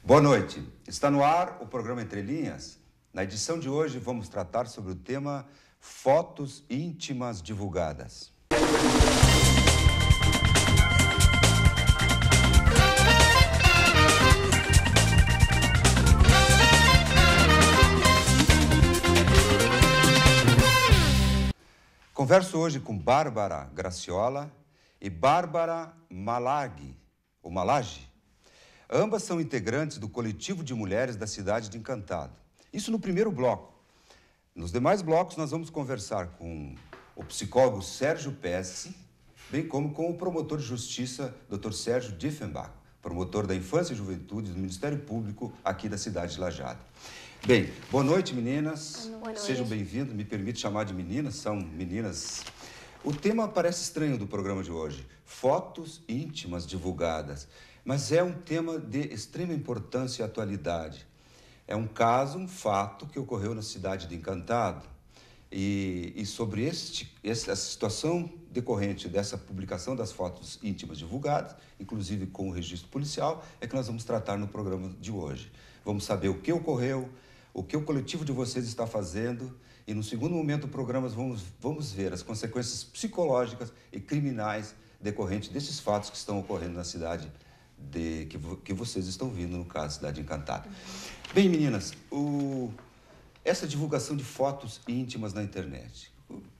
Boa noite. Está no ar o programa Entre Linhas. Na edição de hoje vamos tratar sobre o tema fotos íntimas divulgadas. Converso hoje com Bárbara Graciola e Bárbara Malagi. Ambas são integrantes do coletivo de mulheres da cidade de Encantado. Isso no primeiro bloco. Nos demais blocos nós vamos conversar com o psicólogo Sérgio Pesce, bem como com o promotor de justiça, Dr. Sérgio Diefenbach, promotor da Infância e Juventude do Ministério Público aqui da cidade de Lajeado. Bem, boa noite, meninas. Boa noite. Sejam bem-vindas. Me permite chamar de meninas, são meninas. O tema parece estranho do programa de hoje, fotos íntimas divulgadas, mas é um tema de extrema importância e atualidade. É um caso, um fato que ocorreu na cidade de Encantado e sobre essa situação decorrente dessa publicação das fotos íntimas divulgadas, inclusive com o registro policial, é que nós vamos tratar no programa de hoje. Vamos saber o que ocorreu, o que o coletivo de vocês está fazendo e, no segundo momento do programa, vamos ver as consequências psicológicas e criminais decorrentes desses fatos que estão ocorrendo na cidade que vocês estão vindo, no caso, Cidade Encantada. Bem, meninas, essa divulgação de fotos íntimas na internet,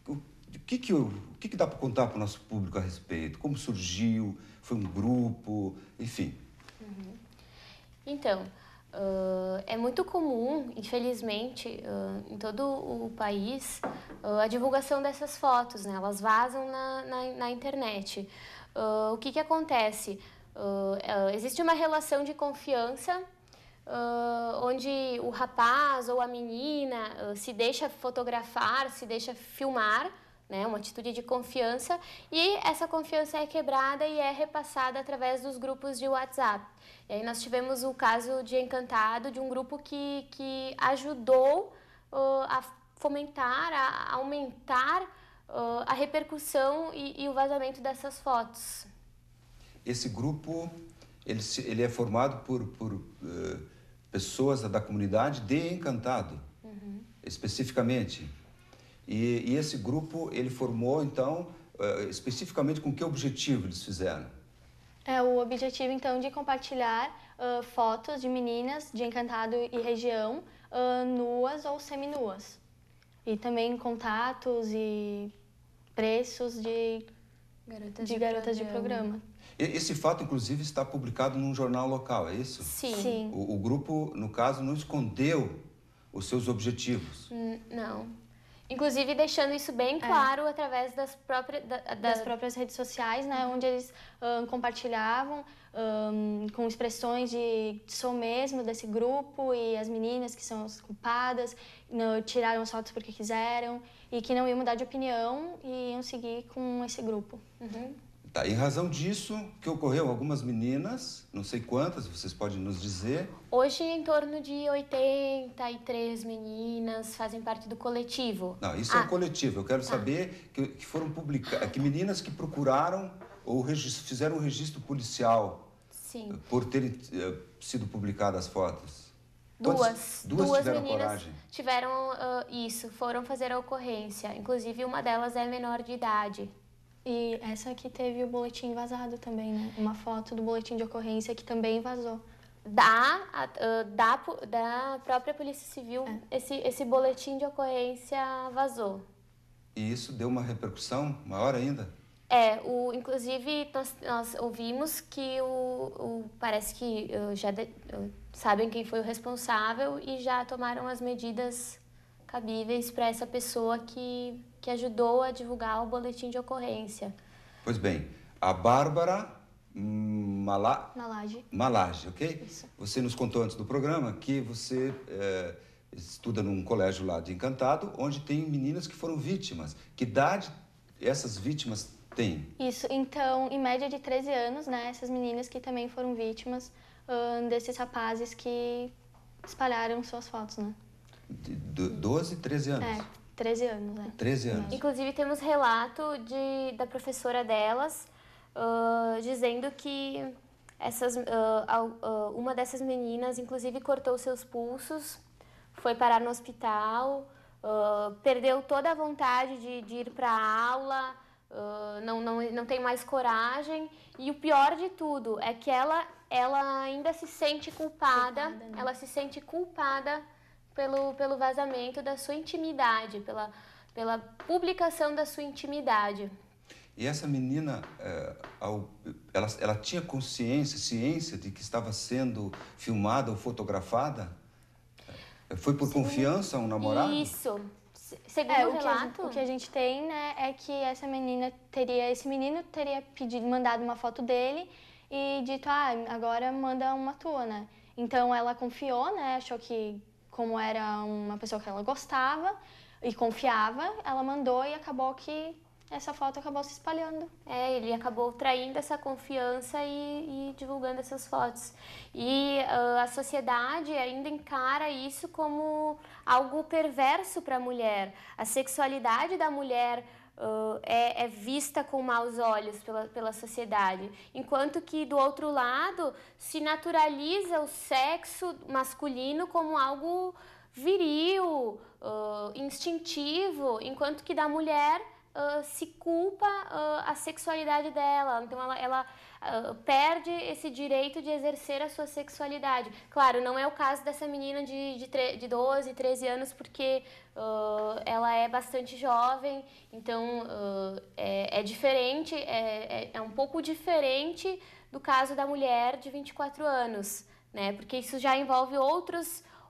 o que dá para contar para o nosso público a respeito? Como surgiu? Foi um grupo? Enfim. Então, é muito comum, infelizmente, em todo o país, a divulgação dessas fotos, né? Elas vazam na internet. O que acontece? Existe uma relação de confiança onde o rapaz ou a menina se deixa fotografar, se deixa filmar, né, uma atitude de confiança, e essa confiança é quebrada e é repassada através dos grupos de WhatsApp. E aí nós tivemos o caso de Encantado, de um grupo que ajudou a fomentar, a aumentar a repercussão e o vazamento dessas fotos. Esse grupo, ele é formado por pessoas da comunidade de Encantado, especificamente. E esse grupo, ele formou, então, especificamente com que objetivo eles fizeram? O objetivo, então, de compartilhar fotos de meninas de Encantado e região, nuas ou seminuas. E também contatos e preços de garotas de programa. Esse fato, inclusive, está publicado num jornal local, é isso? Sim. O grupo, no caso, não escondeu os seus objetivos? Não. Inclusive, deixando isso bem claro através das próprias redes sociais, né, onde eles compartilhavam com expressões de sou mesmo desse grupo e as meninas que são as culpadas, tiraram as fotos porque quiseram e que não iam mudar de opinião e iam seguir com esse grupo. Tá, em razão disso, o que ocorreu? Algumas meninas, não sei quantas, vocês podem nos dizer? Hoje, em torno de 83 meninas fazem parte do coletivo. Não, isso é um coletivo. Eu quero saber que foram publicadas, que meninas que procuraram ou fizeram um registro policial. Sim. Por terem sido publicadas as fotos. Duas tiveram meninas coragem? Tiveram foram fazer a ocorrência. Inclusive, uma delas é menor de idade. E essa aqui teve o boletim vazado também, né? Uma foto do boletim de ocorrência que também vazou. Da própria Polícia Civil, esse boletim de ocorrência vazou. E isso deu uma repercussão maior ainda? Inclusive, nós ouvimos que parece que já sabem quem foi o responsável e já tomaram as medidas cabíveis para essa pessoa que ajudou a divulgar o boletim de ocorrência. Pois bem, a Bárbara Malagi, ok? Isso. Você nos contou antes do programa que você estuda num colégio lá de Encantado, onde tem meninas que foram vítimas. Que idade essas vítimas têm? Isso, então, em média de 13 anos, né? Essas meninas que também foram vítimas desses rapazes que espalharam suas fotos, né? 12, 13 anos? 13 anos, né? 13 anos. Inclusive, temos relato da professora delas dizendo que uma dessas meninas, inclusive, cortou seus pulsos, foi parar no hospital, perdeu toda a vontade de ir para a aula, não tem mais coragem. E o pior de tudo é que ela ainda se sente culpada, né? Ela se sente culpada pelo vazamento da sua intimidade, pela publicação da sua intimidade. E essa menina, ela tinha ciência de que estava sendo filmada ou fotografada? Foi por confiança um namorado? Isso. Segundo o relato... O que a gente tem, né, é que esse menino teria mandado uma foto dele e dito, agora manda uma tua, né? Então ela confiou, né, achou que como era uma pessoa que ela gostava e confiava, ela mandou e acabou que essa foto acabou se espalhando. Ele acabou traindo essa confiança e divulgando essas fotos. E a sociedade ainda encara isso como algo perverso para a mulher. A sexualidade da mulher é vista com maus olhos pela sociedade. Enquanto que, do outro lado, se naturaliza o sexo masculino como algo viril, instintivo, enquanto que da mulher... se culpa a sexualidade dela, então ela perde esse direito de exercer a sua sexualidade. Claro, não é o caso dessa menina de 12, 13 anos, porque ela é bastante jovem, então é diferente, é um pouco diferente do caso da mulher de 24 anos, né? Porque isso já envolve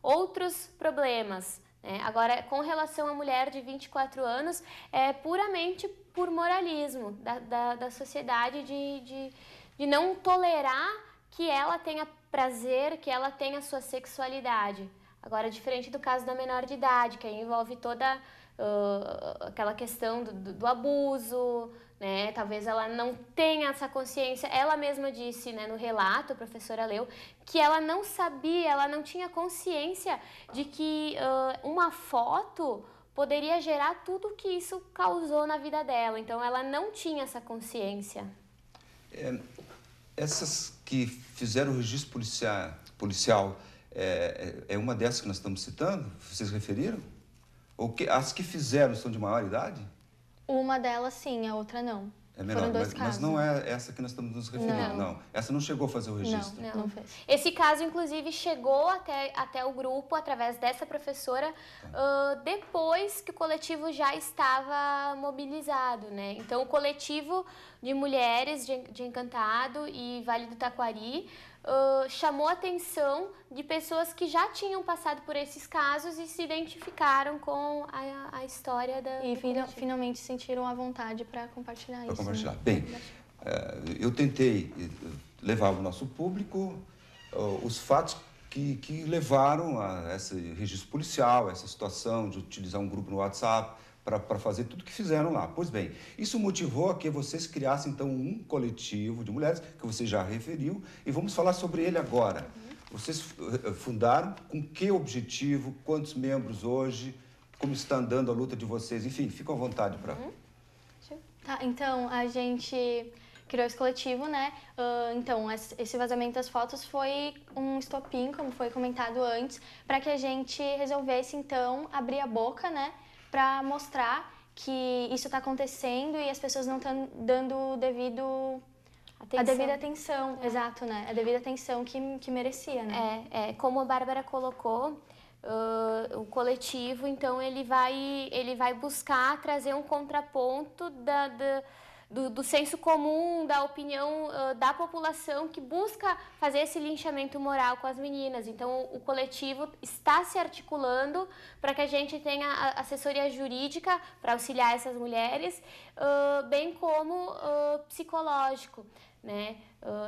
outros problemas. Agora, com relação à mulher de 24 anos, é puramente por moralismo da sociedade de não tolerar que ela tenha prazer, que ela tenha sua sexualidade. Agora, diferente do caso da menor de idade, que aí envolve toda aquela questão do abuso, né? Talvez ela não tenha essa consciência. Ela mesma disse, né, no relato, a professora leu, que ela não sabia, ela não tinha consciência de que uma foto poderia gerar tudo que isso causou na vida dela. Então, ela não tinha essa consciência. Essas que fizeram o registro policial, é uma dessas que nós estamos citando? Vocês referiram? As que fizeram são de maior idade? Uma delas sim, a outra não. É menor, Foram dois casos. mas não é essa que nós estamos nos referindo, não. Essa não chegou a fazer o registro. Não fez. Esse caso, inclusive, chegou até o grupo, através dessa professora, depois que o coletivo já estava mobilizado, né? Então, o coletivo de mulheres de Encantado e Vale do Taquari chamou a atenção de pessoas que já tinham passado por esses casos e se identificaram com a história da... E finalmente sentiram a vontade para compartilhar isso. Compartilhar. Bem, eu tentei levar ao nosso público os fatos que levaram a esse registro policial, essa situação de utilizar um grupo no WhatsApp para fazer tudo que fizeram lá. Pois bem, isso motivou a que vocês criassem, então, um coletivo de mulheres, que você já referiu, e vamos falar sobre ele agora. Vocês fundaram com que objetivo, quantos membros hoje, como está andando a luta de vocês? Enfim, fiquem à vontade para... Tá, então, a gente criou esse coletivo, né? Então, esse vazamento das fotos foi um estopim, como foi comentado antes, para que a gente resolvesse, então, abrir a boca, né? Para mostrar que isso está acontecendo e as pessoas não estão dando a devida atenção, exato, né? A devida atenção que merecia, né? Como a Bárbara colocou, o coletivo, então, ele vai buscar trazer um contraponto do senso comum, da opinião da população que busca fazer esse linchamento moral com as meninas. Então, o coletivo está se articulando para que a gente tenha assessoria jurídica para auxiliar essas mulheres, bem como psicológico, né?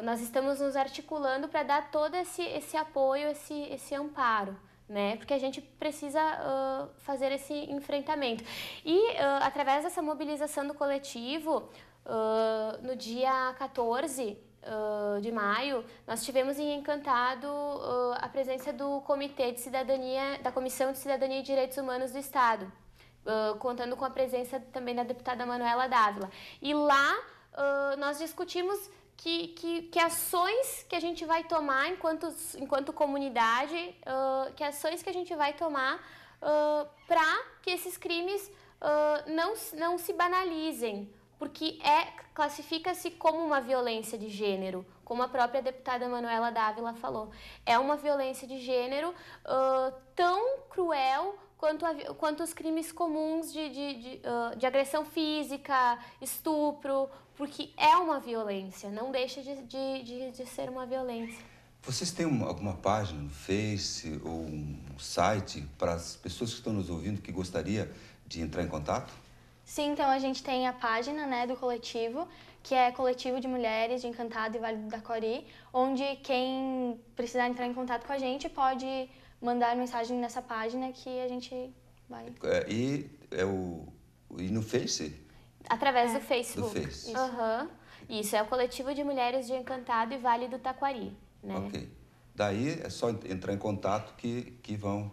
Nós estamos nos articulando para dar todo esse apoio, esse amparo, né? Porque a gente precisa fazer esse enfrentamento. E, através dessa mobilização do coletivo, no dia 14 de maio, nós tivemos em Encantado a presença do Comitê de Cidadania, da Comissão de Cidadania e Direitos Humanos do Estado, contando com a presença também da deputada Manuela Dávila. E lá nós discutimos que ações que a gente vai tomar enquanto comunidade, que ações que a gente vai tomar para que esses crimes não se banalizem, porque classifica-se como uma violência de gênero, como a própria deputada Manuela Dávila falou. É uma violência de gênero tão cruel quanto os crimes comuns de agressão física, estupro, porque é uma violência, não deixa de ser uma violência. Vocês têm alguma página no Face ou um site para as pessoas que estão nos ouvindo que gostaria de entrar em contato? Sim, então a gente tem a página, né, do coletivo, que é Coletivo de Mulheres de Encantado e Vale do Taquari, onde quem precisar entrar em contato com a gente pode mandar mensagem nessa página que a gente vai... E no Face? Através do Facebook. Do Face. Isso, é o Coletivo de Mulheres de Encantado e Vale do Taquari, né? Ok. Daí é só entrar em contato que vão...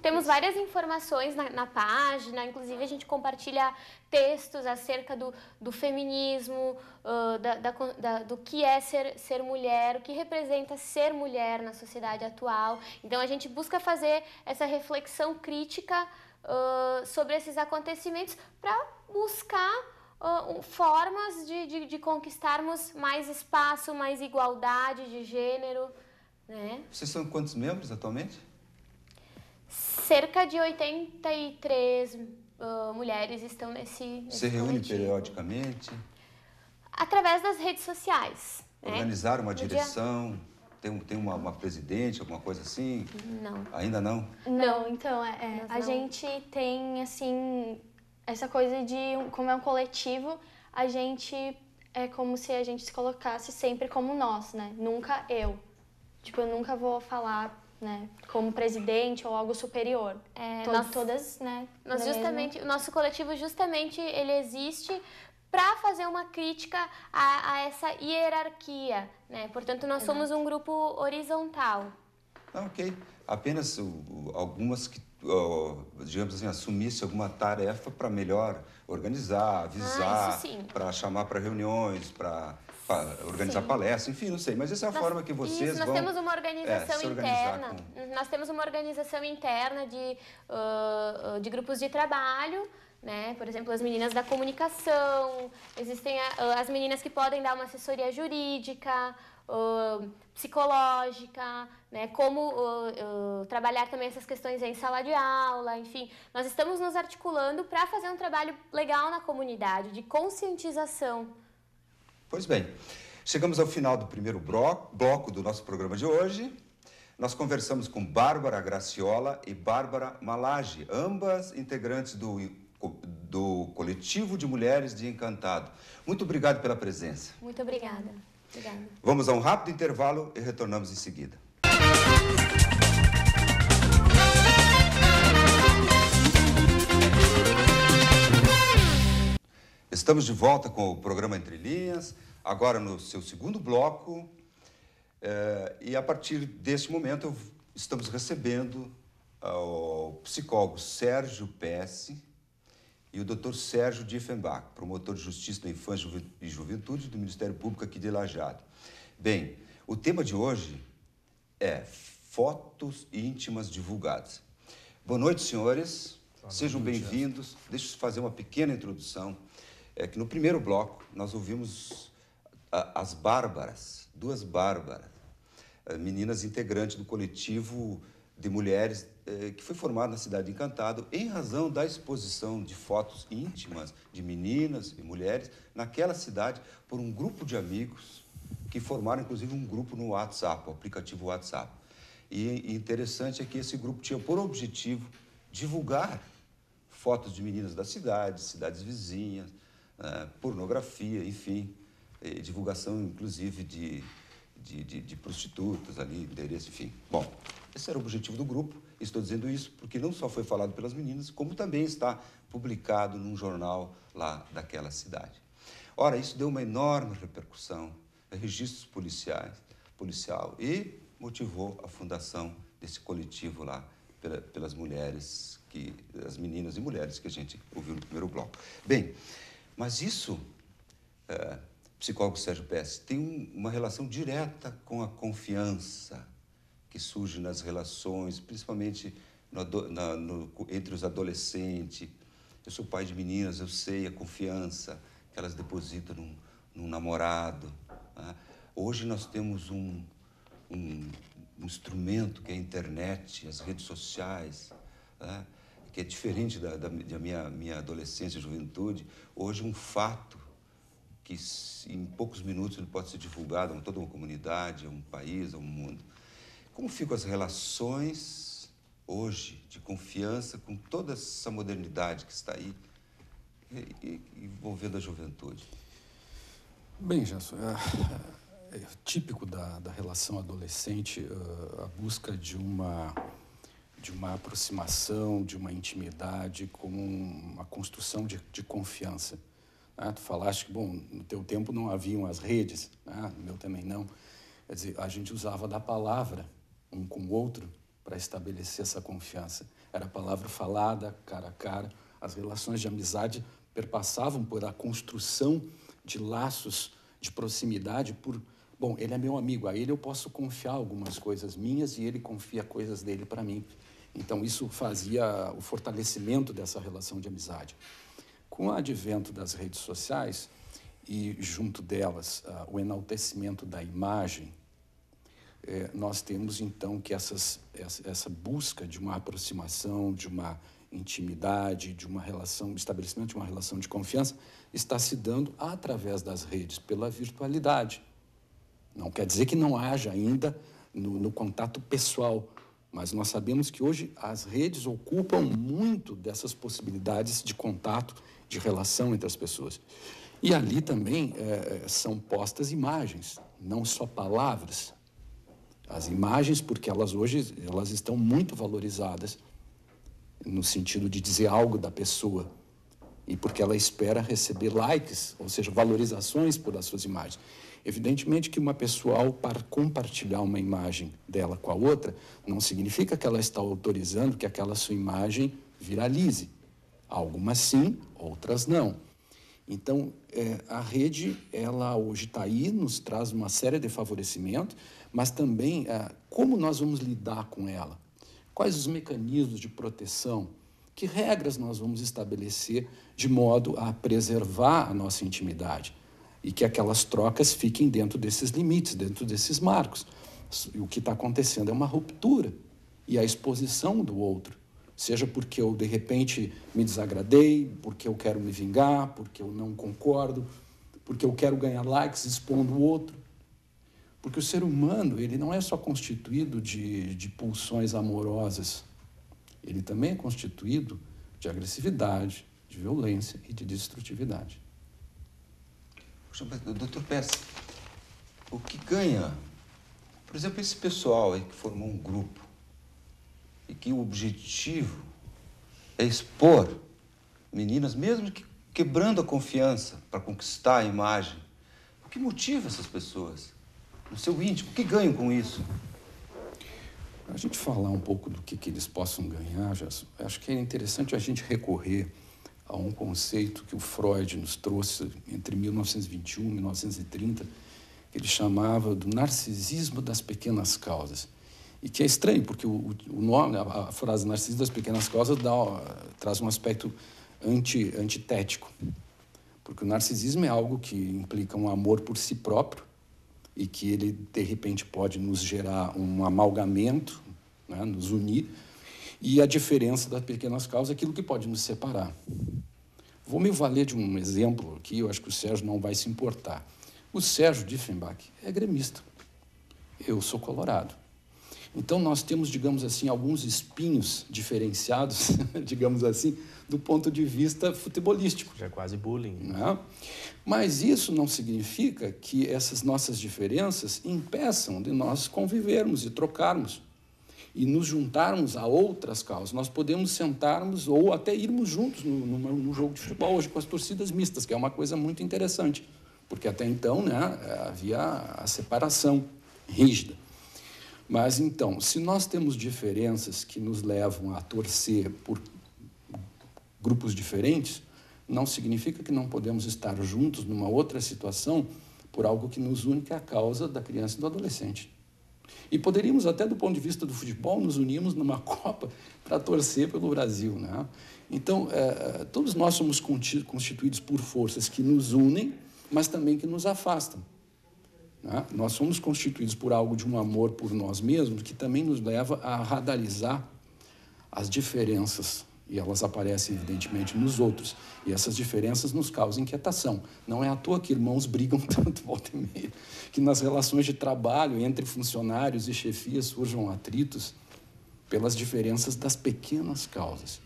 Temos várias informações na página, inclusive a gente compartilha textos acerca do feminismo, do que é ser mulher, o que representa ser mulher na sociedade atual. Então a gente busca fazer essa reflexão crítica sobre esses acontecimentos para buscar formas de conquistarmos mais espaço, mais igualdade de gênero, né? Vocês são quantos membros atualmente? Cerca de 83 mulheres estão nesse Você reúne coletivo. periodicamente? Através das redes sociais. Organizaram uma direção? Tem uma presidente, alguma coisa assim? Não. Ainda não? Não, então, a gente tem, assim, essa coisa de, como é um coletivo, a gente é como se a gente se colocasse sempre como nós, né? Nunca eu. Tipo, eu nunca vou falar, né, como presidente ou algo superior. Todas, né? O nosso coletivo justamente ele existe para fazer uma crítica a essa hierarquia, né? Portanto, nós somos um grupo horizontal. Ok. Apenas algumas que, digamos assim, assumisse alguma tarefa para melhor organizar, avisar, para chamar para reuniões, para organizar palestras, enfim, não sei. Mas essa é a forma que vocês nós vão... temos uma organização interna. Nós temos uma organização interna de grupos de trabalho, né? Por exemplo, as meninas da comunicação, existem as meninas que podem dar uma assessoria jurídica, psicológica, né? Como trabalhar também essas questões em sala de aula, enfim. Nós estamos nos articulando para fazer um trabalho legal na comunidade, de conscientização. Pois bem, chegamos ao final do primeiro bloco do nosso programa de hoje. Nós conversamos com Bárbara Graciola e Bárbara Malage, ambas integrantes do Coletivo de Mulheres de Encantado. Muito obrigado pela presença. Muito obrigada. Vamos a um rápido intervalo e retornamos em seguida. Estamos de volta com o programa Entre Linhas, agora no seu segundo bloco. E a partir deste momento estamos recebendo o psicólogo Sérgio Pesce e o Dr. Sérgio Diefenbach, promotor de Justiça da Infância e Juventude do Ministério Público aqui de Lajeado. Bem, o tema de hoje é fotos íntimas divulgadas. Boa noite, senhores. Sejam bem-vindos. Deixa eu fazer uma pequena introdução. Que no primeiro bloco nós ouvimos as Bárbaras, duas Bárbaras, meninas integrantes do coletivo de mulheres que foi formado na cidade de Encantado em razão da exposição de fotos íntimas de meninas e mulheres naquela cidade por um grupo de amigos que formaram, inclusive, um grupo no WhatsApp, o aplicativo WhatsApp. E interessante é que esse grupo tinha por objetivo divulgar fotos de meninas da cidade, cidades vizinhas, pornografia, enfim, divulgação, inclusive, de prostitutas ali, endereço, enfim. Bom, esse era o objetivo do grupo. Estou dizendo isso porque não só foi falado pelas meninas, como também está publicado num jornal lá daquela cidade. Ora, isso deu uma enorme repercussão, registros policial, e motivou a fundação desse coletivo lá pelas mulheres, as meninas e mulheres que a gente ouviu no primeiro bloco. Bem, mas isso psicólogo Sérgio Pesce, tem uma relação direta com a confiança que surge nas relações, principalmente entre os adolescentes. Eu sou pai de meninas, eu sei a confiança que elas depositam num namorado. Né? Hoje nós temos um instrumento que é a internet, as redes sociais, né? Que é diferente da minha adolescência e juventude. Hoje um fato que em poucos minutos ele pode ser divulgado a toda uma comunidade, a um país, a um mundo. Como ficam as relações hoje de confiança com toda essa modernidade que está aí envolvendo a juventude? Bem, Gerson, é típico da relação adolescente a busca de uma aproximação, de uma intimidade, como uma construção de confiança. Tu falaste que, bom, no teu tempo não haviam as redes, no meu também não. Quer dizer, a gente usava da palavra um com o outro para estabelecer essa confiança. Era a palavra falada, cara a cara. As relações de amizade perpassavam por a construção de laços de proximidade bom, ele é meu amigo, a ele eu posso confiar algumas coisas minhas e ele confia coisas dele para mim. Então, isso fazia o fortalecimento dessa relação de amizade. Com o advento das redes sociais e, junto delas, o enaltecimento da imagem, nós temos, então, que essa busca de uma aproximação, de uma intimidade, de uma relação, estabelecimento de uma relação de confiança, está se dando através das redes, pela virtualidade. Não quer dizer que não haja ainda no contato pessoal, mas nós sabemos que hoje as redes ocupam muito dessas possibilidades de contato, de relação entre as pessoas. E ali também são postas imagens, não só palavras. As imagens, porque elas hoje estão muito valorizadas no sentido de dizer algo da pessoa e porque ela espera receber likes, ou seja, valorizações por as suas imagens. Evidentemente que uma pessoa, ao compartilhar uma imagem dela com a outra, não significa que ela está autorizando que aquela sua imagem viralize. Algumas sim, outras não. Então, a rede, ela hoje está aí, nos traz uma série de favorecimentos, mas também como nós vamos lidar com ela? Quais os mecanismos de proteção? Que regras nós vamos estabelecer de modo a preservar a nossa intimidade? E que aquelas trocas fiquem dentro desses limites, dentro desses marcos. E o que está acontecendo é uma ruptura e a exposição do outro. Seja porque eu, de repente, me desagradei, porque eu quero me vingar, porque eu não concordo, porque eu quero ganhar likes expondo o outro. Porque o ser humano, ele não é só constituído de pulsões amorosas. Ele também é constituído de agressividade, de violência e de destrutividade. Poxa, mas, doutor Pesce, o que ganha? Por exemplo, esse pessoal aí que formou um grupo e que o objetivo é expor meninas, mesmo que quebrando a confiança para conquistar a imagem. O que motiva essas pessoas? No seu íntimo, o que ganham com isso? Para a gente falar um pouco do que eles possam ganhar, Gerson, acho que é interessante a gente recorrer a um conceito que o Freud nos trouxe entre 1921 e 1930, que ele chamava do narcisismo das pequenas causas. E que é estranho, porque o nome, a frase narcisismo das pequenas causas traz um aspecto antitético. Porque o narcisismo é algo que implica um amor por si próprio e que ele, de repente, pode nos gerar um amalgamento, né, nos unir, e a diferença das pequenas causas é aquilo que pode nos separar. Vou me valer de um exemplo aqui, eu acho que o Sérgio não vai se importar. O Sérgio Diefenbach é gremista. Eu sou colorado. Então, nós temos, digamos assim, alguns espinhos diferenciados, digamos assim, do ponto de vista futebolístico. Já é quase bullying. Né? Mas isso não significa que essas nossas diferenças impeçam de nós convivermos e trocarmos e nos juntarmos a outras causas. Nós podemos sentarmos ou até irmos juntos no jogo de futebol hoje com as torcidas mistas, que é uma coisa muito interessante, porque até então, né, havia a separação rígida. Mas, então, se nós temos diferenças que nos levam a torcer por grupos diferentes, não significa que não podemos estar juntos numa outra situação por algo que nos une, que é a causa da criança e do adolescente. E poderíamos até, do ponto de vista do futebol, nos unirmos numa Copa para torcer pelo Brasil, né? Então, todos nós somos constituídos por forças que nos unem, mas também que nos afastam, né? Nós somos constituídos por algo de um amor por nós mesmos, que também nos leva a radarizar as diferenças, e elas aparecem, evidentemente, nos outros. E essas diferenças nos causam inquietação. Não é à toa que irmãos brigam tanto, volta e meia, que nas relações de trabalho entre funcionários e chefias surjam atritos pelas diferenças das pequenas causas.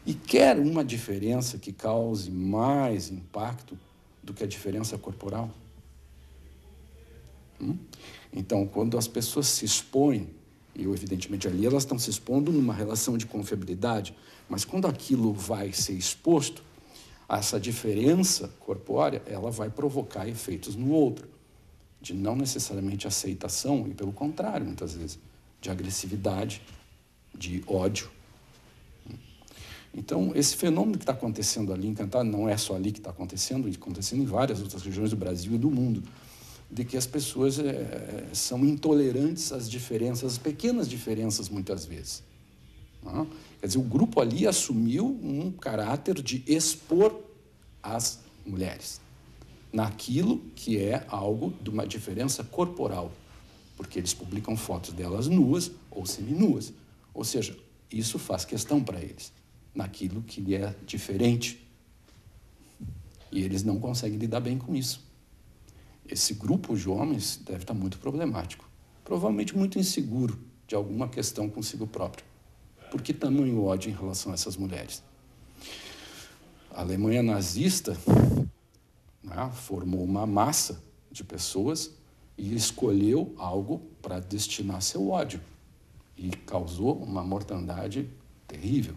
E quer uma diferença que cause mais impacto do que a diferença corporal? Então, quando as pessoas se expõem, e evidentemente ali elas estão se expondo numa relação de confiabilidade, mas quando aquilo vai ser exposto, essa diferença corpórea, ela vai provocar efeitos no outro, de não necessariamente aceitação, e pelo contrário, muitas vezes, de agressividade, de ódio. Então, esse fenômeno que está acontecendo ali em Cantar, não é só ali que está acontecendo em várias outras regiões do Brasil e do mundo, de que as pessoas são intolerantes às diferenças, às pequenas diferenças, muitas vezes. Não? Quer dizer, o grupo ali assumiu um caráter de expor as mulheres naquilo que é algo de uma diferença corporal, porque eles publicam fotos delas nuas ou seminuas. Ou seja, isso faz questão para eles, naquilo que lhe é diferente. E eles não conseguem lidar bem com isso. Esse grupo de homens deve estar muito problemático, provavelmente muito inseguro de alguma questão consigo próprio. Por que tamanho ódio em relação a essas mulheres? A Alemanha nazista, né, formou uma massa de pessoas e escolheu algo para destinar seu ódio. E causou uma mortandade terrível.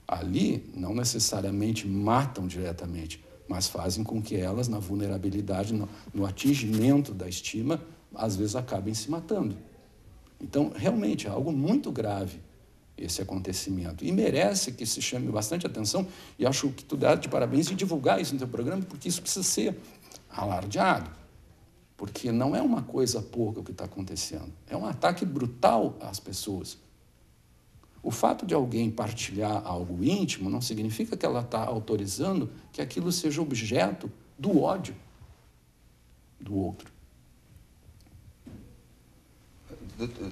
Ali, não necessariamente matam diretamente, mas fazem com que elas, na vulnerabilidade, no atingimento da estima, às vezes acabem se matando. Então, realmente, é algo muito grave esse acontecimento. E merece que se chame bastante atenção, e acho que tu dá de parabéns em divulgar isso no teu programa, porque isso precisa ser alardeado. Porque não é uma coisa pouca o que está acontecendo. É um ataque brutal às pessoas. O fato de alguém partilhar algo íntimo não significa que ela está autorizando que aquilo seja objeto do ódio do outro.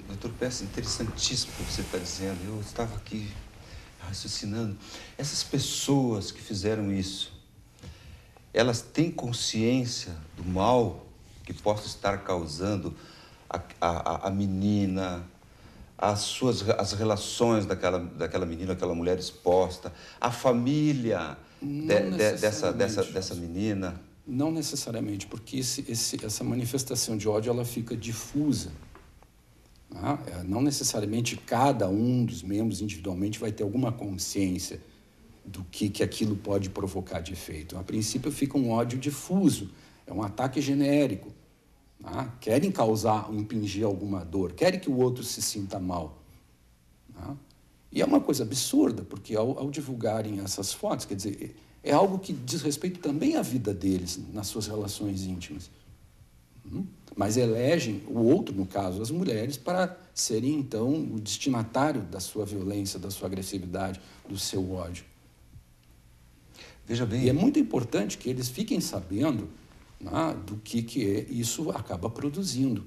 Doutor Pérez, interessantíssimo o que você está dizendo. Eu estava aqui raciocinando. Essas pessoas que fizeram isso, elas têm consciência do mal que possa estar causando a menina, as relações daquela menina, aquela mulher exposta, a família dessa menina? Não necessariamente, porque essa manifestação de ódio ela fica difusa. Não necessariamente cada um dos membros individualmente vai ter alguma consciência do que aquilo pode provocar de efeito. A princípio fica um ódio difuso, é um ataque genérico. Querem causar, impingir alguma dor, querem que o outro se sinta mal. E é uma coisa absurda, porque ao divulgarem essas fotos, quer dizer, é algo que diz respeito também à vida deles, nas suas relações íntimas. Mas elegem o outro, no caso, as mulheres, para serem, então, o destinatário da sua violência, da sua agressividade, do seu ódio. Veja bem. E é muito importante que eles fiquem sabendo do que isso acaba produzindo.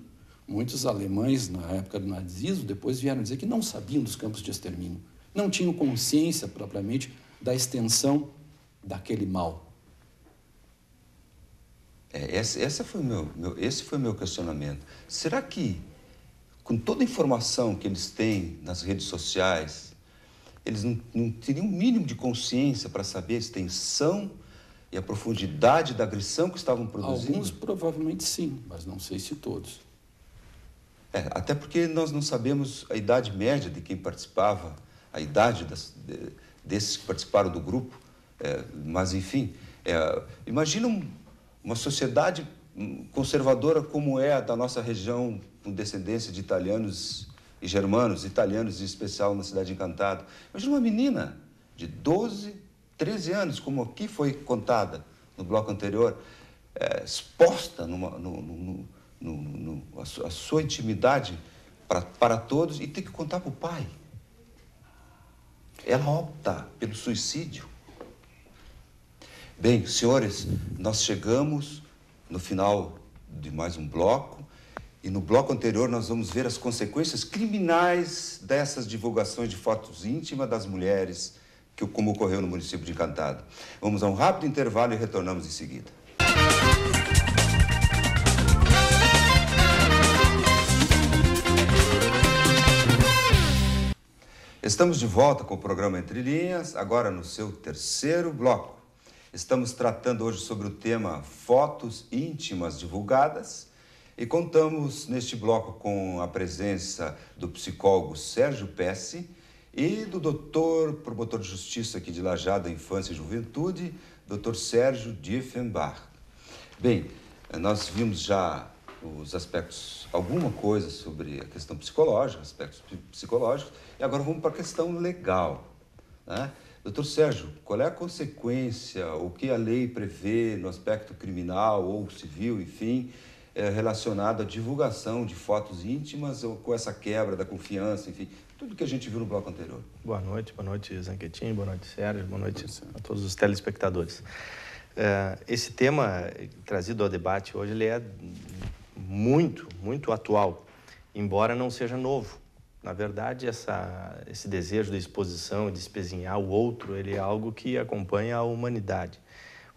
Muitos alemães, na época do nazismo, depois vieram dizer que não sabiam dos campos de extermínio, não tinham consciência, propriamente, da extensão daquele mal. Esse foi o meu questionamento. Será que, com toda a informação que eles têm nas redes sociais, eles não teriam um mínimo de consciência para saber a extensão e a profundidade da agressão que estavam produzindo? Alguns provavelmente sim, mas não sei se todos. Até porque nós não sabemos a idade média de quem participava, a idade desses que participaram do grupo. Mas, enfim, imagina uma sociedade conservadora como é a da nossa região, com descendência de italianos e germanos, italianos em especial na Cidade Encantada. Imagina uma menina de 12, 13 anos, como aqui foi contada no bloco anterior, exposta a sua intimidade para todos e tem que contar para o pai. Ela opta pelo suicídio. Bem, senhores, nós chegamos no final de mais um bloco e no bloco anterior nós vamos ver as consequências criminais dessas divulgações de fotos íntimas das mulheres, como ocorreu no município de Encantado. Vamos a um rápido intervalo e retornamos em seguida. Estamos de volta com o programa Entre Linhas, agora no seu terceiro bloco. Estamos tratando hoje sobre o tema fotos íntimas divulgadas e contamos neste bloco com a presença do psicólogo Sérgio Pesce e do promotor de justiça aqui de Lajeado, Infância e Juventude, Dr. Sérgio Diefenbach. Bem, nós vimos já os aspectos, alguma coisa sobre a questão psicológica, aspectos psicológicos, e agora vamos para a questão legal, né? Doutor Sérgio, qual é a consequência, o que a lei prevê no aspecto criminal ou civil, enfim, relacionado à divulgação de fotos íntimas ou com essa quebra da confiança, enfim, tudo que a gente viu no bloco anterior? Boa noite Zanquetin, boa noite Sérgio, boa noite a todos os telespectadores. Esse tema trazido ao debate hoje, ele é muito atual, embora não seja novo. Na verdade, esse desejo de exposição, de espezinhar o outro, ele é algo que acompanha a humanidade.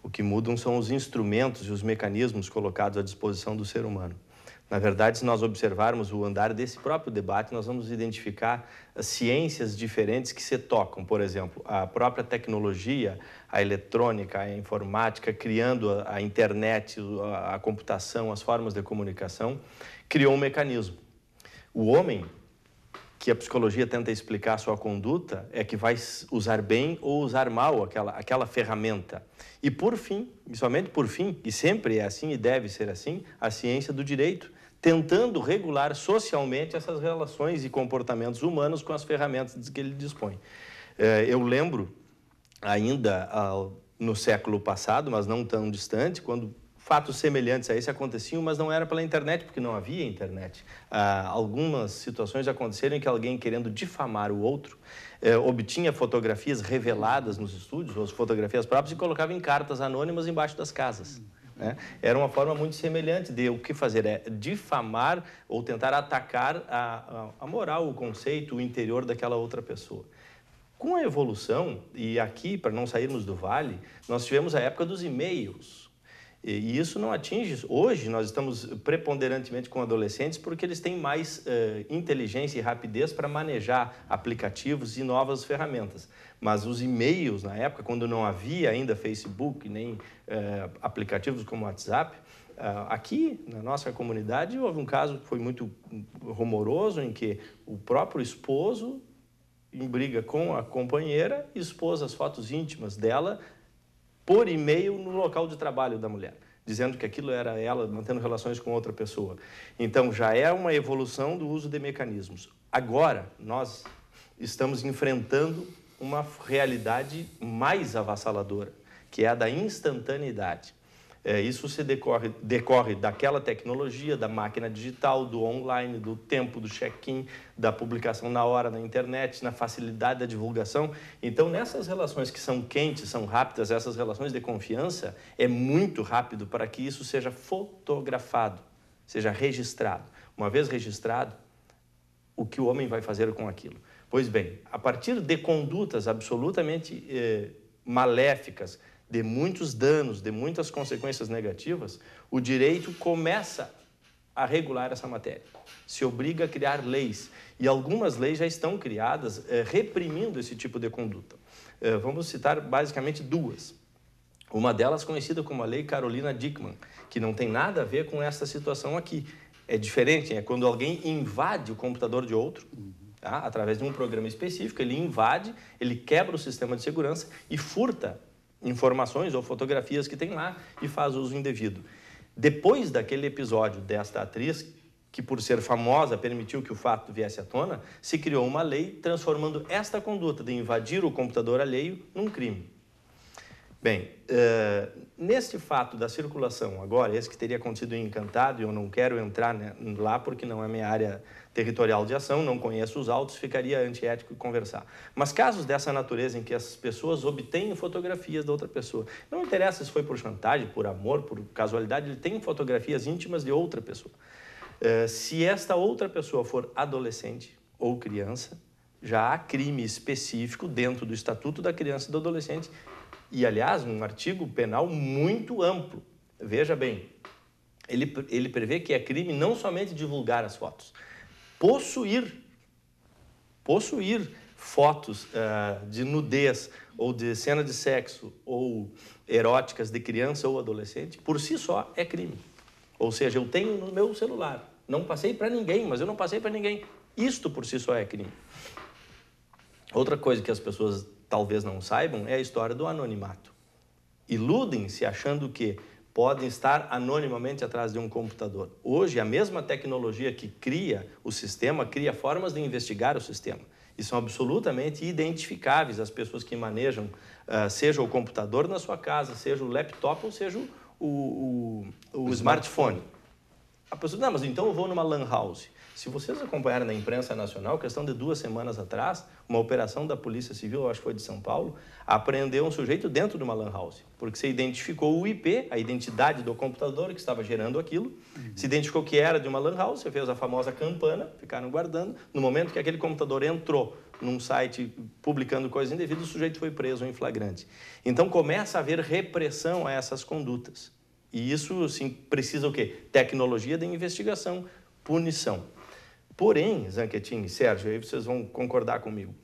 O que mudam são os instrumentos e os mecanismos colocados à disposição do ser humano. Na verdade, se nós observarmos o andar desse próprio debate, nós vamos identificar ciências diferentes que se tocam. Por exemplo, a própria tecnologia, a eletrônica, a informática, criando a internet, a computação, as formas de comunicação, criou um mecanismo. O homem, que a psicologia tenta explicar a sua conduta, é que vai usar bem ou usar mal aquela ferramenta. E por fim, e somente por fim, e sempre é assim e deve ser assim, a ciência do direito, tentando regular socialmente essas relações e comportamentos humanos com as ferramentas de que ele dispõe. Eu lembro ainda no século passado, mas não tão distante, quando fatos semelhantes a esse aconteciam, mas não era pela internet, porque não havia internet. Algumas situações aconteceram em que alguém, querendo difamar o outro, obtinha fotografias reveladas nos estúdios, ou as fotografias próprias, e colocava em cartas anônimas embaixo das casas. Era uma forma muito semelhante de o que fazer, difamar ou tentar atacar a moral, o conceito, o interior daquela outra pessoa. Com a evolução, e aqui, para não sairmos do vale, nós tivemos a época dos e-mails. E isso não atinge... Hoje, nós estamos preponderantemente com adolescentes porque eles têm mais inteligência e rapidez para manejar aplicativos e novas ferramentas. Mas os e-mails, na época, quando não havia ainda Facebook, nem aplicativos como o WhatsApp, aqui, na nossa comunidade, houve um caso que foi muito rumoroso, em que o próprio esposo, em briga com a companheira, expôs as fotos íntimas dela por e-mail no local de trabalho da mulher, dizendo que aquilo era ela mantendo relações com outra pessoa. Então, já é uma evolução do uso de mecanismos. Agora, nós estamos enfrentando uma realidade mais avassaladora, que é a da instantaneidade. Isso se decorre daquela tecnologia, da máquina digital, do online, do tempo do check-in, da publicação na hora na internet, na facilidade da divulgação. Então, nessas relações que são quentes, são rápidas, essas relações de confiança, é muito rápido para que isso seja fotografado, seja registrado. Uma vez registrado, o que o homem vai fazer com aquilo? Pois bem, a partir de condutas absolutamente maléficas, de muitos danos, de muitas consequências negativas, o direito começa a regular essa matéria. Se obriga a criar leis. E algumas leis já estão criadas reprimindo esse tipo de conduta. Vamos citar basicamente duas. Uma delas conhecida como a Lei Carolina Dickmann, que não tem nada a ver com essa situação aqui. É diferente, é quando alguém invade o computador de outro, tá? Através de um programa específico, ele invade, ele quebra o sistema de segurança e furta informações ou fotografias que tem lá e faz uso indevido. Depois daquele episódio desta atriz, que por ser famosa permitiu que o fato viesse à tona, se criou uma lei transformando esta conduta de invadir o computador alheio num crime. Bem, neste fato da circulação, agora, esse que teria acontecido em Encantado, e eu não quero entrar, né, lá porque não é minha área territorial de ação, não conheço os autos, ficaria antiético conversar. Mas casos dessa natureza em que as pessoas obtêm fotografias da outra pessoa, não interessa se foi por chantagem, por amor, por casualidade, ele tem fotografias íntimas de outra pessoa. Se esta outra pessoa for adolescente ou criança, já há crime específico dentro do Estatuto da Criança e do Adolescente e, aliás, um artigo penal muito amplo. Veja bem, ele prevê que é crime não somente divulgar as fotos, possuir fotos de nudez ou de cena de sexo ou eróticas de criança ou adolescente, por si só é crime. Ou seja, eu tenho no meu celular, não passei para ninguém, mas eu não passei para ninguém. Isto por si só é crime. Outra coisa que as pessoas talvez não saibam é a história do anonimato. Iludem-se achando que podem estar anonimamente atrás de um computador. Hoje, a mesma tecnologia que cria o sistema, cria formas de investigar o sistema. E são absolutamente identificáveis as pessoas que manejam, seja o computador na sua casa, seja o laptop ou seja o smartphone. A pessoa, não, mas então eu vou numa lan house. Se vocês acompanharam na imprensa nacional, questão de 2 semanas atrás, uma operação da Polícia Civil, acho que foi de São Paulo, apreendeu um sujeito dentro de uma lan house, porque se identificou o IP, a identidade do computador que estava gerando aquilo, se identificou que era de uma lan house, você fez a famosa campana, ficaram guardando. No momento que aquele computador entrou num site publicando coisas indevidas, o sujeito foi preso em flagrante. Então começa a haver repressão a essas condutas. E isso, sim, precisa o quê? Tecnologia de investigação, punição. Porém, Zanquetin e Sérgio, aí vocês vão concordar comigo,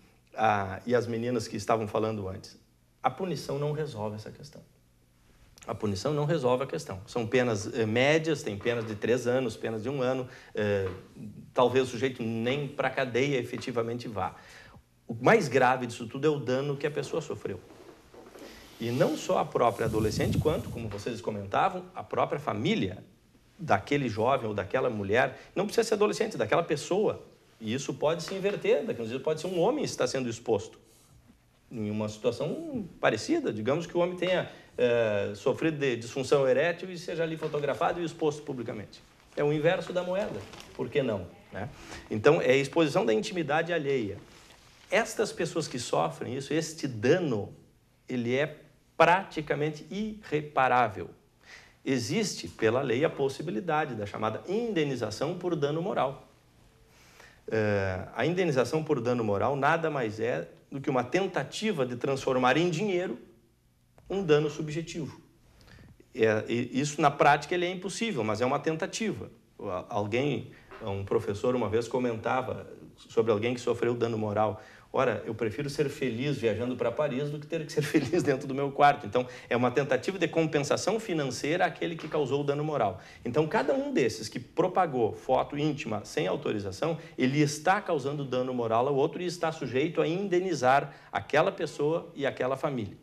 e as meninas que estavam falando antes, a punição não resolve essa questão. A punição não resolve a questão. São penas médias, tem penas de 3 anos, penas de 1 ano, talvez o sujeito nem para a cadeia efetivamente vá. O mais grave disso tudo é o dano que a pessoa sofreu. E não só a própria adolescente, quanto, como vocês comentavam, a própria família daquele jovem ou daquela mulher, não precisa ser adolescente, daquela pessoa. E isso pode se inverter, daqui a uns dias pode ser um homem que está sendo exposto. Em uma situação parecida, digamos que o homem tenha sofrido de disfunção erétil e seja ali fotografado e exposto publicamente. É o inverso da moeda, por que não? Né? Então, é a exposição da intimidade alheia. Estas pessoas que sofrem isso, este dano, ele é praticamente irreparável. Existe, pela lei, a possibilidade da chamada indenização por dano moral. A indenização por dano moral nada mais é do que uma tentativa de transformar em dinheiro um dano subjetivo. Isso, na prática, ele é impossível, mas é uma tentativa. Um professor, uma vez comentava sobre alguém que sofreu dano moral. Ora, eu prefiro ser feliz viajando para Paris do que ter que ser feliz dentro do meu quarto. Então, é uma tentativa de compensação financeira àquele que causou o dano moral. Então, cada um desses que propagou foto íntima sem autorização, ele está causando dano moral ao outro e está sujeito a indenizar aquela pessoa e aquela família.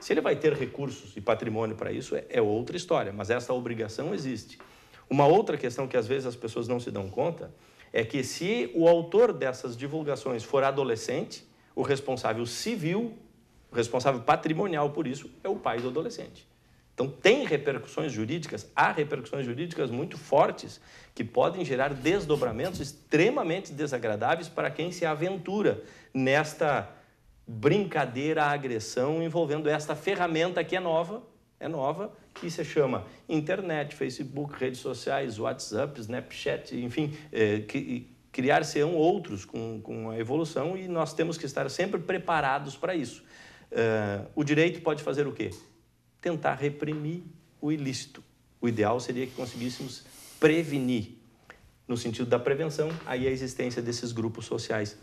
Se ele vai ter recursos e patrimônio para isso, é outra história, mas essa obrigação existe. Uma outra questão que às vezes as pessoas não se dão conta é que se o autor dessas divulgações for adolescente, o responsável civil, o responsável patrimonial por isso, é o pai do adolescente. Então, tem repercussões jurídicas, há repercussões jurídicas muito fortes que podem gerar desdobramentos extremamente desagradáveis para quem se aventura nesta brincadeira, agressão envolvendo esta ferramenta que é nova, que se chama internet, Facebook, redes sociais, WhatsApp, Snapchat, enfim, criar-se-ão outros com a evolução e nós temos que estar sempre preparados para isso. O direito pode fazer o quê? Tentar reprimir o ilícito. O ideal seria que conseguíssemos prevenir, no sentido da prevenção, aí a existência desses grupos sociais.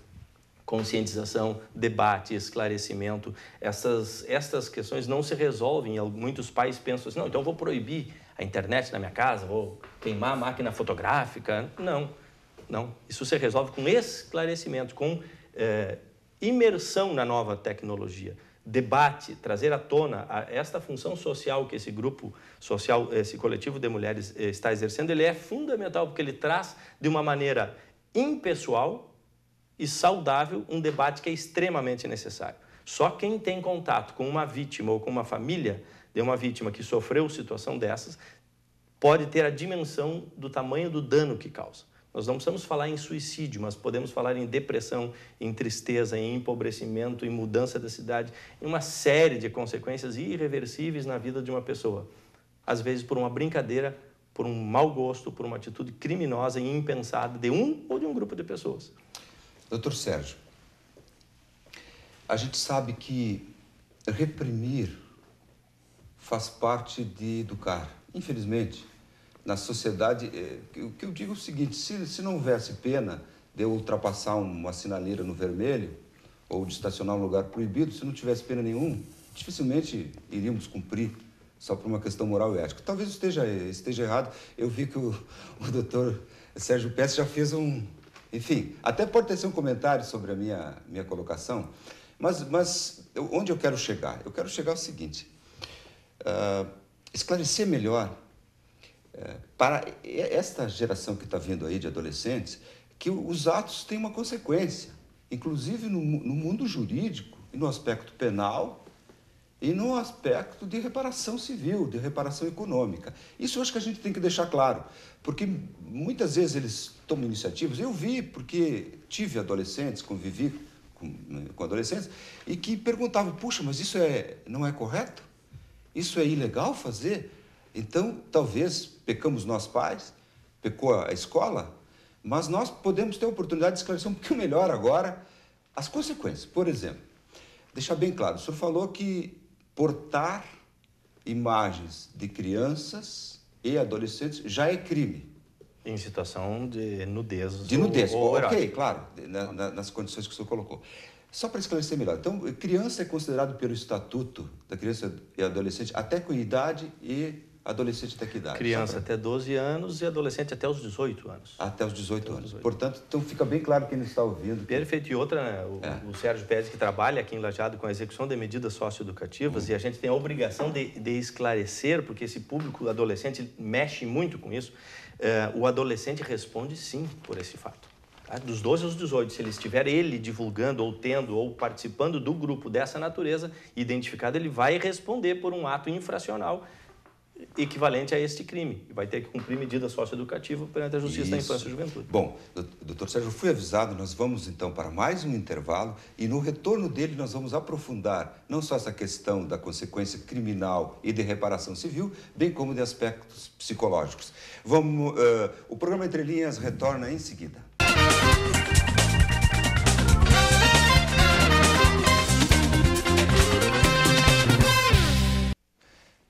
Conscientização, debate, esclarecimento, estas questões não se resolvem. Muitos pais pensam assim, não, então eu vou proibir a internet na minha casa, vou queimar a máquina fotográfica. Não. Isso se resolve com esclarecimento, com imersão na nova tecnologia. Debate, trazer à tona esta função social que esse grupo social, esse coletivo de mulheres está exercendo, ele é fundamental, porque ele traz de uma maneira impessoal e saudável um debate que é extremamente necessário. Só quem tem contato com uma vítima ou com uma família de uma vítima que sofreu situação dessas pode ter a dimensão do tamanho do dano que causa. Nós não precisamos falar em suicídio, mas podemos falar em depressão, em tristeza, em empobrecimento, em mudança da cidade, em uma série de consequências irreversíveis na vida de uma pessoa. Às vezes por uma brincadeira, por um mau gosto, por uma atitude criminosa e impensada de um ou de um grupo de pessoas. Doutor Sérgio, a gente sabe que reprimir faz parte de educar. Infelizmente, na sociedade, o que eu digo é o seguinte, se não houvesse pena de eu ultrapassar uma sinaleira no vermelho ou de estacionar um lugar proibido, se não tivesse pena nenhuma, dificilmente iríamos cumprir só por uma questão moral e ética. Talvez esteja errado. Eu vi que o doutor Sérgio Pesce já fez enfim, até pode ter sido um comentário sobre a minha colocação, mas onde eu quero chegar? Eu quero chegar ao seguinte, esclarecer melhor para esta geração que está vindo aí de adolescentes, que os atos têm uma consequência, inclusive no mundo jurídico e no aspecto penal e no aspecto de reparação civil, de reparação econômica. Isso eu acho que a gente tem que deixar claro, porque muitas vezes eles tomam iniciativas. Eu vi, porque tive adolescentes, convivi com adolescentes, e que perguntavam, puxa, mas isso não é correto? Isso é ilegal fazer? Então, talvez pecamos nós pais, pecou a escola, mas nós podemos ter a oportunidade de esclarecer um pouquinho melhor agora as consequências. Por exemplo, deixar bem claro, o senhor falou que portar imagens de crianças e adolescentes já é crime. Em situação de nudez. De nudez, ou ok, claro, nas condições que o senhor colocou. Só para esclarecer melhor, então, criança é considerado pelo Estatuto da Criança e Adolescente até com idade e adolescente até que idade? Criança até 12 anos e adolescente até os 18 anos. Até os 18 anos. Portanto, então fica bem claro quem está ouvindo. Perfeito. E outra, né, o Sérgio Pérez, que trabalha aqui em Lajeado com a execução de medidas socioeducativas, e a gente tem a obrigação de esclarecer, porque esse público adolescente mexe muito com isso, o adolescente responde sim por esse fato. Tá? Dos 12 aos 18, se ele estiver divulgando ou tendo ou participando do grupo dessa natureza identificado, ele vai responder por um ato infracional equivalente a este crime. E vai ter que cumprir medida socioeducativa perante a Justiça da Infância e Juventude. Bom, doutor Sérgio, eu fui avisado, nós vamos então para mais um intervalo e no retorno dele nós vamos aprofundar não só essa questão da consequência criminal e de reparação civil, bem como de aspectos psicológicos. O programa Entre Linhas retorna em seguida.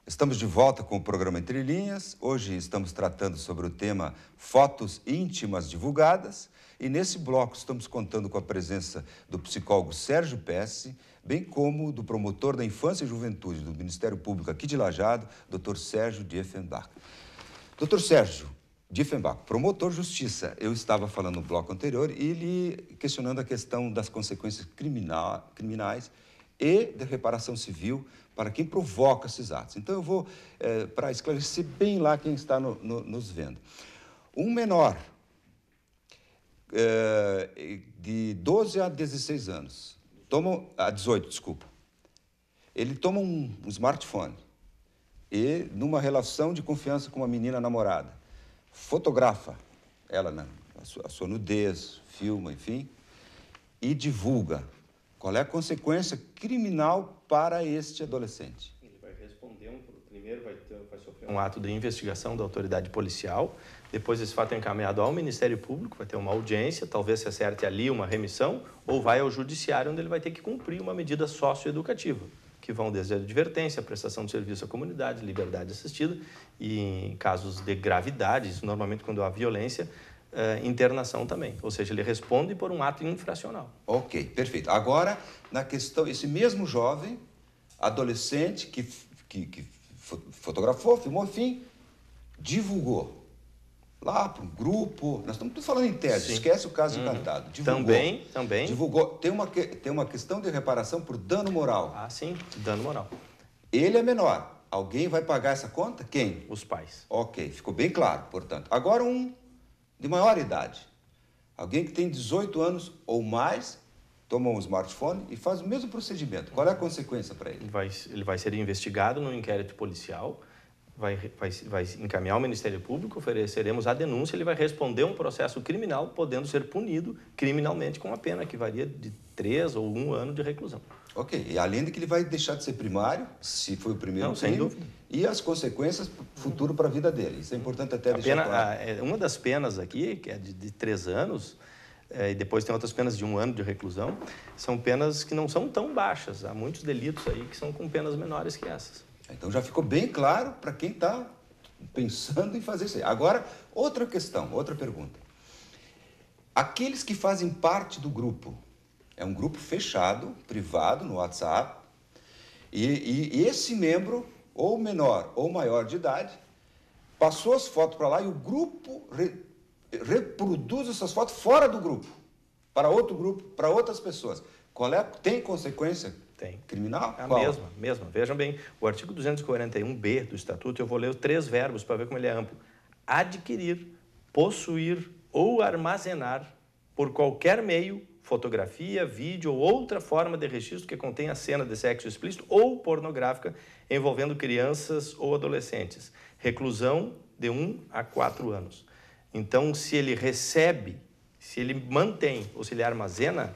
Estamos de volta com o programa Entre Linhas. Hoje estamos tratando sobre o tema Fotos íntimas divulgadas. E nesse bloco estamos contando com a presença do psicólogo Sérgio Pesce, bem como do promotor da Infância e Juventude do Ministério Público aqui de Lajeado, Dr. Sérgio Diefenbach. Dr. Sérgio Diefenbach, promotor de justiça. Eu estava falando no bloco anterior e lhe questionando a questão das consequências criminais e de reparação civil para quem provoca esses atos. Então, eu vou, para esclarecer bem lá quem está nos vendo. Um menor de 12 a 16 anos, a 18, desculpa, ele toma um smartphone e, numa relação de confiança com uma menina namorada, fotografa ela a sua nudez, filma, enfim, e divulga. Qual é a consequência criminal para este adolescente? Ele vai responder, primeiro vai sofrer um ato de investigação da autoridade policial, depois esse fato é encaminhado ao Ministério Público, vai ter uma audiência, talvez se acerte ali uma remissão, ou vai ao judiciário, onde ele vai ter que cumprir uma medida socioeducativa, que vão desde a advertência, a prestação de serviço à comunidade, liberdade assistida, e em casos de gravidade, isso normalmente quando há violência, internação também. Ou seja, ele responde por um ato infracional. Ok, perfeito. Agora, na questão, esse mesmo jovem, adolescente, que fotografou, filmou, enfim, divulgou. Lá para um grupo, nós estamos falando em tese, esquece o caso encantado. Divulgou. Também. Divulgou. Tem uma questão de reparação por dano moral. Ah, sim, dano moral. Ele é menor. Alguém vai pagar essa conta? Quem? Os pais. Ok, ficou bem claro, portanto. Agora de maior idade. Alguém que tem 18 anos ou mais toma um smartphone e faz o mesmo procedimento. Qual é a consequência para ele? Ele vai ser investigado no inquérito policial, vai encaminhar ao Ministério Público, ofereceremos a denúncia, ele vai responder um processo criminal, podendo ser punido criminalmente com a pena que varia de 3 ou 1 ano de reclusão. Ok, e além de que ele vai deixar de ser primário, se foi o primeiro crime, sem dúvida. E as consequências futuro para a vida dele. Isso é importante até deixar claro. Uma das penas aqui, que é de 3 anos, e depois tem outras penas de 1 ano de reclusão, são penas que não são tão baixas. Há muitos delitos aí que são com penas menores que essas. Então já ficou bem claro para quem está pensando em fazer isso aí. Agora, outra questão, outra pergunta. Aqueles que fazem parte do grupo, é um grupo fechado, privado, no WhatsApp, e esse membro, ou menor ou maior de idade, passou as fotos para lá e o grupo reproduz essas fotos fora do grupo, para outro grupo, para outras pessoas. Tem consequência criminal? É a mesma. Vejam bem, o artigo 241b do Estatuto, eu vou ler os 3 verbos para ver como ele é amplo. Adquirir, possuir ou armazenar por qualquer meio, fotografia, vídeo ou outra forma de registro que contenha cena de sexo explícito ou pornográfica envolvendo crianças ou adolescentes. Reclusão de 1 a 4 anos. Então, se ele recebe, se ele mantém ou se ele armazena,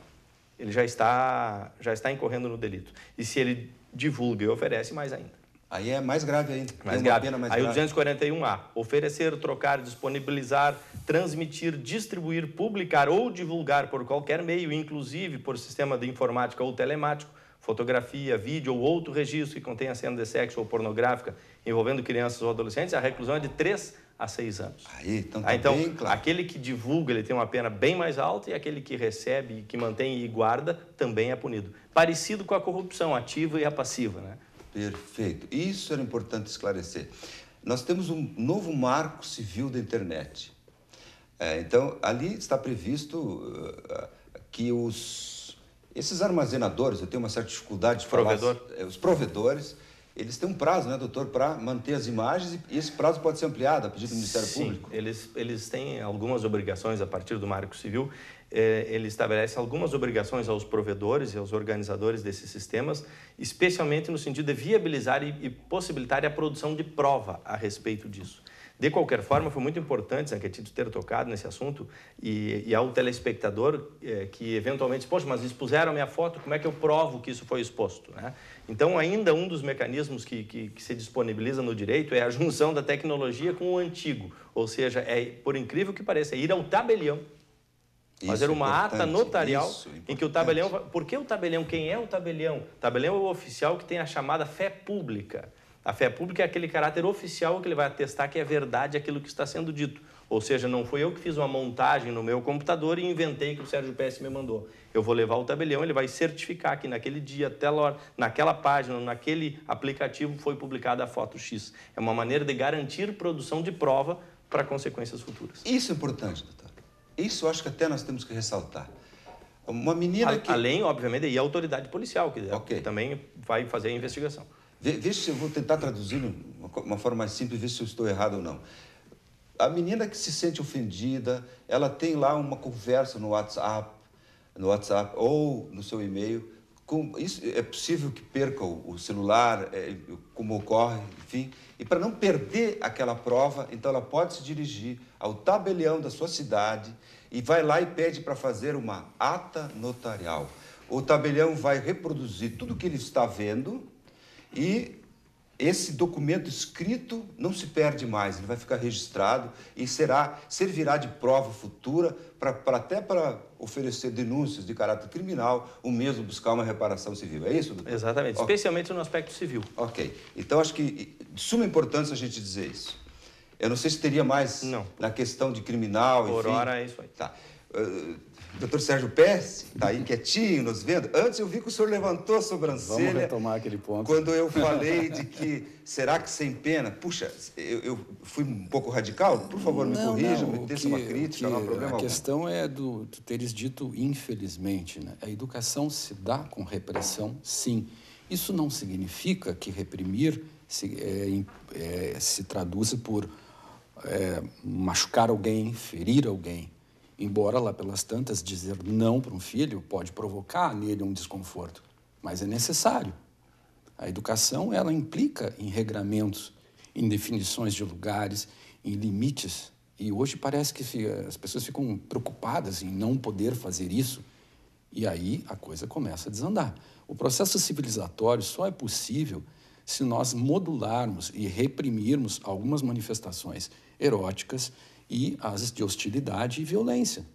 ele já está incorrendo no delito. E se ele divulga e oferece, mais ainda. Aí é mais grave ainda. Mais grave. Aí o 241A, oferecer, trocar, disponibilizar, transmitir, distribuir, publicar ou divulgar por qualquer meio, inclusive por sistema de informática ou telemático, fotografia, vídeo ou outro registro que contenha cena de sexo ou pornográfica envolvendo crianças ou adolescentes, a reclusão é de 3 a 6 anos. Então, bem claro. Aquele que divulga, ele tem uma pena bem mais alta, e aquele que recebe, que mantém e guarda, também é punido. Parecido com a corrupção ativa e a passiva, né? Perfeito. Isso era importante esclarecer. Nós temos um novo marco civil da internet. Então, ali está previsto que esses armazenadores, eu tenho uma certa dificuldade de falar... Os provedores, eles têm um prazo, né, doutor, para manter as imagens, e esse prazo pode ser ampliado a pedido do Ministério Público? Sim, eles têm algumas obrigações a partir do Marco Civil. Ele estabelece algumas obrigações aos provedores e aos organizadores desses sistemas, especialmente no sentido de viabilizar e possibilitar a produção de prova a respeito disso. De qualquer forma, foi muito importante, Zanquetito, ter tocado nesse assunto, e ao telespectador que eventualmente, poxa, mas expuseram a minha foto, como é que eu provo que isso foi exposto, né? Então, ainda um dos mecanismos que se disponibiliza no direito é a junção da tecnologia com o antigo, ou seja, por incrível que pareça, ir ao tabelião, fazer uma ata notarial em que o tabelião... Por que o tabelião? Quem é o tabelião? O tabelião é o oficial que tem a chamada fé pública. A fé pública é aquele caráter oficial que ele vai atestar que é verdade aquilo que está sendo dito. Ou seja, não fui eu que fiz uma montagem no meu computador e inventei que o Sérgio Pesce me mandou. Eu vou levar o tabelião, ele vai certificar que naquele dia, até lá, naquela página, naquele aplicativo foi publicada a foto X. É uma maneira de garantir produção de prova para consequências futuras. Isso é importante, doutor. Isso eu acho que até nós temos que ressaltar. Uma menina que... Além, obviamente, e a autoridade policial, que também vai fazer a investigação. Veja se eu vou tentar traduzir de uma forma mais simples, ver se eu estou errado ou não. A menina que se sente ofendida, ela tem lá uma conversa no WhatsApp ou no seu e-mail. Isso é possível que perca o celular, como ocorre, enfim. E para não perder aquela prova, então ela pode se dirigir ao tabelião da sua cidade e vai lá e pede para fazer uma ata notarial. O tabelião vai reproduzir tudo o que ele está vendo e esse documento escrito não se perde mais, ele vai ficar registrado e servirá de prova futura até para oferecer denúncias de caráter criminal, ou mesmo buscar uma reparação civil. É isso, doutor? Exatamente, especialmente no aspecto civil. Ok. Então, acho que de suma importância a gente dizer isso. Eu não sei se teria mais na questão de criminal, enfim. Por hora é isso aí. Tá. Doutor Sérgio Pesce, está aí quietinho, nos vendo. Antes eu vi que o senhor levantou a sobrancelha. Vamos retomar aquele ponto. Quando eu falei de que, será que sem pena? Puxa, eu fui um pouco radical? Por favor, me corrija, me teça uma crítica, não há problema algum. A questão é tu teres dito infelizmente, né? A educação se dá com repressão, sim. Isso não significa que reprimir se traduza por machucar alguém, ferir alguém. Embora lá pelas tantas dizer não para um filho pode provocar nele um desconforto, mas é necessário. A educação, ela implica em regramentos, em definições de lugares, em limites. E hoje parece que as pessoas ficam preocupadas em não poder fazer isso. E aí a coisa começa a desandar. O processo civilizatório só é possível se nós modularmos e reprimirmos algumas manifestações eróticas e as de hostilidade e violência.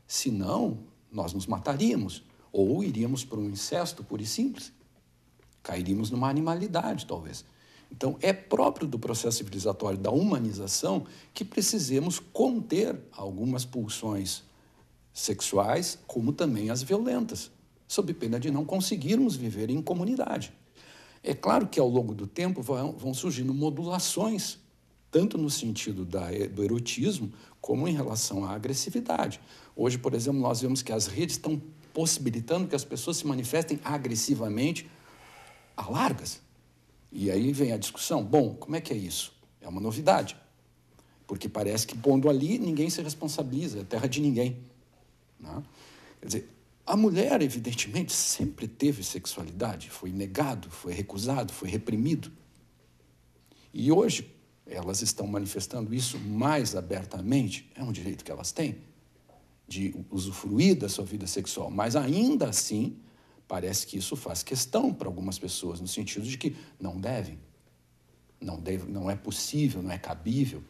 Senão, nós nos mataríamos ou iríamos para um incesto puro e simples. Cairíamos numa animalidade, talvez. Então, é próprio do processo civilizatório da humanização que precisemos conter algumas pulsões sexuais, como também as violentas, sob pena de não conseguirmos viver em comunidade. É claro que, ao longo do tempo, vão surgindo modulações, tanto no sentido do erotismo, como em relação à agressividade. Hoje, por exemplo, nós vemos que as redes estão possibilitando que as pessoas se manifestem agressivamente a largas. E aí vem a discussão, bom, como é que é isso? É uma novidade, porque parece que pondo ali, ninguém se responsabiliza, é terra de ninguém. Né? Quer dizer, a mulher, evidentemente, sempre teve sexualidade, foi negado, foi recusado, foi reprimido. E hoje, elas estão manifestando isso mais abertamente, é um direito que elas têm, de usufruir da sua vida sexual, mas ainda assim, parece que isso faz questão para algumas pessoas, no sentido de que não devem, não é possível, não é cabível.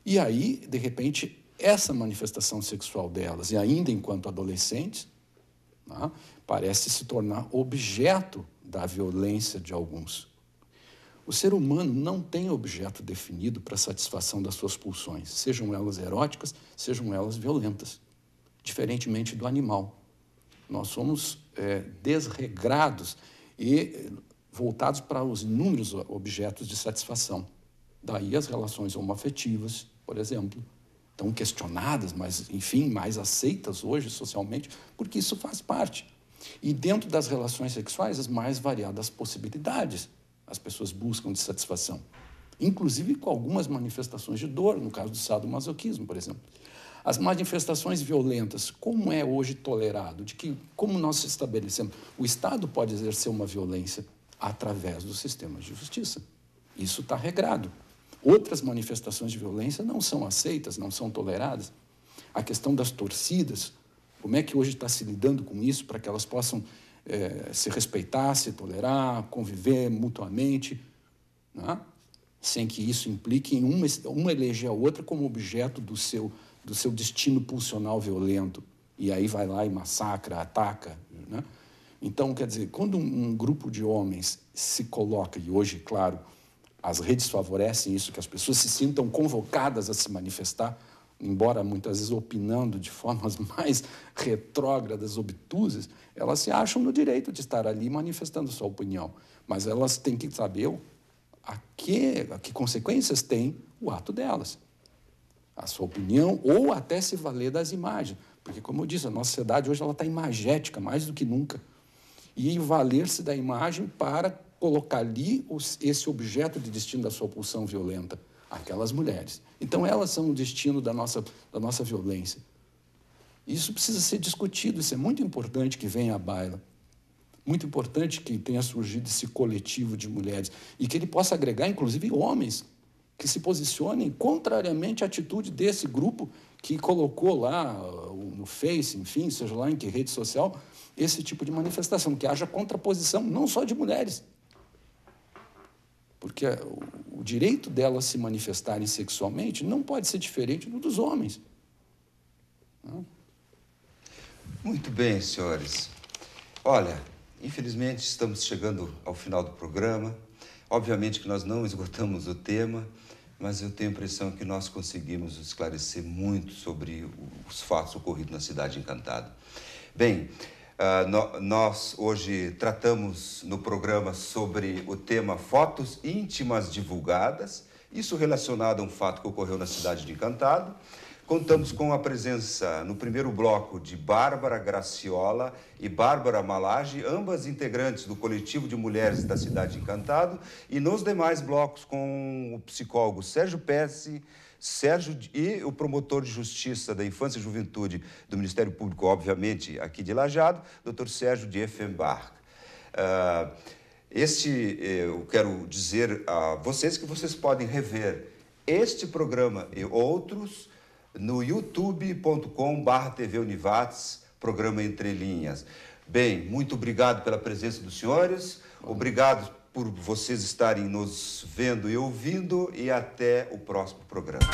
E aí, de repente, essa manifestação sexual delas, e ainda enquanto adolescentes, né, parece se tornar objeto da violência de alguns. O ser humano não tem objeto definido para a satisfação das suas pulsões, sejam elas eróticas, sejam elas violentas, diferentemente do animal. Nós somos desregrados e voltados para os inúmeros objetos de satisfação. Daí as relações homoafetivas, por exemplo, tão questionadas, mas, enfim, mais aceitas hoje socialmente, porque isso faz parte. E dentro das relações sexuais, as mais variadas possibilidades as pessoas buscam de satisfação, inclusive com algumas manifestações de dor, no caso do sadomasoquismo, por exemplo. As manifestações violentas, como é hoje tolerado? Como nós estabelecemos? O Estado pode exercer uma violência através dos sistemas de justiça. Isso está regrado. Outras manifestações de violência não são aceitas, não são toleradas. A questão das torcidas, como é que hoje está se lidando com isso para que elas possam se respeitar, se tolerar, conviver mutuamente, né? Sem que isso implique em uma eleger a outra como objeto do seu destino pulsional violento. E aí vai lá e massacra, ataca. Né? Então, quer dizer, quando um grupo de homens se coloca, e hoje, claro, as redes favorecem isso, que as pessoas se sintam convocadas a se manifestar, embora muitas vezes opinando de formas mais retrógradas, obtusas, elas se acham no direito de estar ali manifestando sua opinião. Mas elas têm que saber a que consequências tem o ato delas. A sua opinião, ou até se valer das imagens. Porque, como eu disse, a nossa sociedade hoje está imagética, mais do que nunca. E valer-se da imagem para colocar ali esse objeto de destino da sua pulsão violenta, aquelas mulheres. Então, elas são o destino da nossa violência. Isso precisa ser discutido, isso é muito importante que venha à baila. Muito importante que tenha surgido esse coletivo de mulheres e que ele possa agregar, inclusive, homens que se posicionem contrariamente à atitude desse grupo que colocou lá no Face, enfim, seja lá em que rede social, esse tipo de manifestação, que haja contraposição não só de mulheres, porque o direito delas se manifestarem sexualmente não pode ser diferente do dos homens. Não? Muito bem, senhores. Olha, infelizmente estamos chegando ao final do programa. Obviamente que nós não esgotamos o tema, mas eu tenho a impressão que nós conseguimos esclarecer muito sobre os fatos ocorridos na Cidade Encantada. Bem, nós hoje tratamos no programa sobre o tema fotos íntimas divulgadas, isso relacionado a um fato que ocorreu na Cidade de Encantado. Contamos com a presença no primeiro bloco de Bárbara Graciola e Bárbara Malage, ambas integrantes do coletivo de mulheres da Cidade de Encantado, e nos demais blocos com o psicólogo Sérgio Pesce, Sérgio e o promotor de Justiça da Infância e Juventude do Ministério Público, obviamente, aqui de Lajeado, Dr. Sérgio Dieffenbach. Eu quero dizer a vocês que vocês podem rever este programa e outros no youtube.com/TV Univates, programa Entre Linhas. Bem, muito obrigado pela presença dos senhores, obrigado por vocês estarem nos vendo e ouvindo, e até o próximo programa.